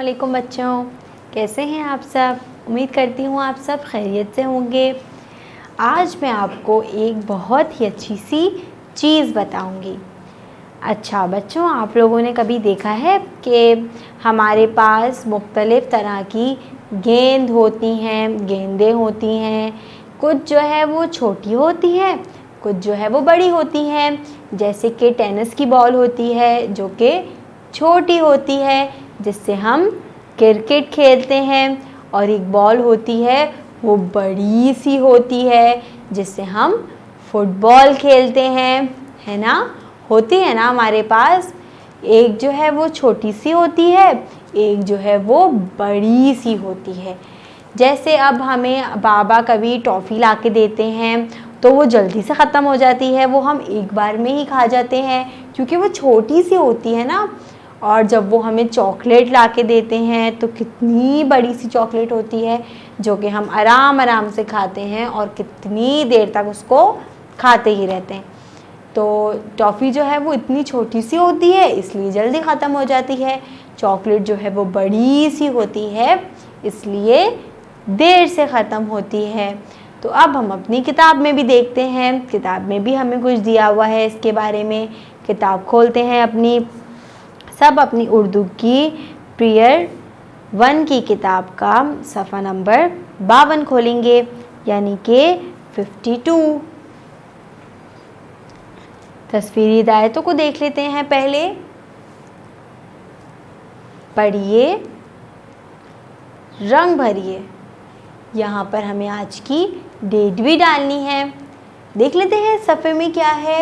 वालेकुम बच्चों, कैसे हैं आप सब। उम्मीद करती हूँ आप सब खैरियत से होंगे। आज मैं आपको एक बहुत ही अच्छी सी चीज़ बताऊंगी। अच्छा बच्चों, आप लोगों ने कभी देखा है कि हमारे पास मुख्तलिफ़ तरह की गेंद होती हैं, गेंदें होती हैं। कुछ जो है वो छोटी होती हैं, कुछ जो है वो बड़ी होती हैं। जैसे कि टेनिस की बॉल होती है जो कि छोटी होती है, जिससे हम क्रिकेट खेलते हैं। और एक बॉल होती है वो बड़ी सी होती है, जिससे हम फुटबॉल खेलते हैं, है ना। होती है ना हमारे पास। एक जो है वो छोटी सी होती है, एक जो है वो बड़ी सी होती है। जैसे अब हमें बाबा कभी टॉफ़ी ला के देते हैं तो वो जल्दी से ख़त्म हो जाती है, वो हम एक बार में ही खा जाते हैं क्योंकि वो छोटी सी होती है ना। और जब वो हमें चॉकलेट ला के देते हैं तो कितनी बड़ी सी चॉकलेट होती है जो कि हम आराम आराम से खाते हैं और कितनी देर तक उसको खाते ही रहते हैं। तो टॉफ़ी जो है वो इतनी छोटी सी होती है इसलिए जल्दी ख़त्म हो जाती है। चॉकलेट जो है वो बड़ी सी होती है इसलिए देर से ख़त्म होती है। तो अब हम अपनी किताब में भी देखते हैं, किताब में भी हमें कुछ दिया हुआ है इसके बारे में। किताब खोलते हैं अपनी, सब अपनी उर्दू की पीरियड 1 की किताब का सफ़ा नंबर 52 खोलेंगे, यानी कि 52। तस्वीरी हिदायतों को देख लेते हैं पहले। पढ़िए, रंग भरिए। यहाँ पर हमें आज की डेट भी डालनी है। देख लेते हैं सफ़े में क्या है।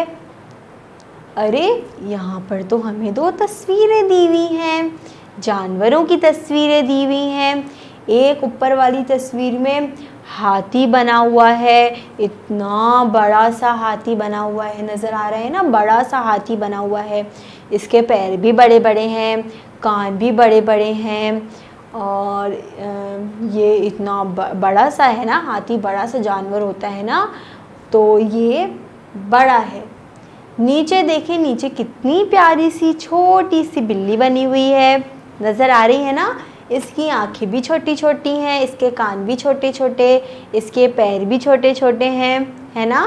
अरे यहाँ पर तो हमें 2 तस्वीरें दी हुई हैं, जानवरों की तस्वीरें दी हुई हैं। एक ऊपर वाली तस्वीर में हाथी बना हुआ है, इतना बड़ा सा हाथी बना हुआ है, नज़र आ रहा है ना, बड़ा सा हाथी बना हुआ है। इसके पैर भी बड़े बड़े हैं, कान भी बड़े बड़े हैं और ये इतना बड़ा सा है ना, हाथी बड़ा सा जानवर होता है ना, तो ये बड़ा है। नीचे देखें, नीचे कितनी प्यारी सी छोटी सी बिल्ली बनी हुई है, नज़र आ रही है ना। इसकी आंखें भी छोटी छोटी हैं, इसके कान भी छोटे छोटे, इसके पैर भी छोटे छोटे हैं, है ना।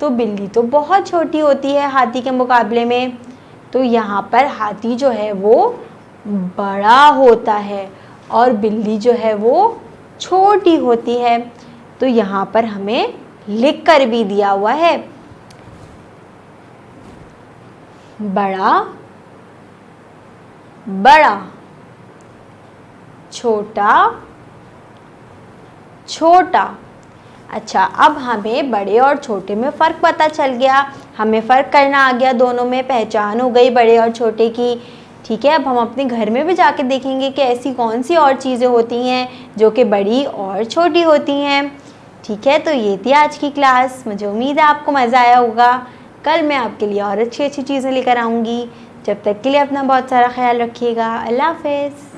तो बिल्ली तो बहुत छोटी होती है हाथी के मुकाबले में। तो यहाँ पर हाथी जो है वो बड़ा होता है और बिल्ली जो है वो छोटी होती है। तो यहाँ पर हमें लिख कर भी दिया हुआ है, बड़ा बड़ा, छोटा छोटा। अच्छा, अब हमें बड़े और छोटे में फ़र्क पता चल गया, हमें फ़र्क करना आ गया, दोनों में पहचान हो गई बड़े और छोटे की। ठीक है, अब हम अपने घर में भी जाके देखेंगे कि ऐसी कौन सी और चीज़ें होती हैं जो कि बड़ी और छोटी होती हैं। ठीक है, तो ये थी आज की क्लास। मुझे उम्मीद है आपको मज़ा आया होगा। कल मैं आपके लिए और अच्छी अच्छी चीज़ें लेकर आऊँगी। जब तक के लिए अपना बहुत सारा ख्याल रखिएगा। अल्लाह हाफ़िज़।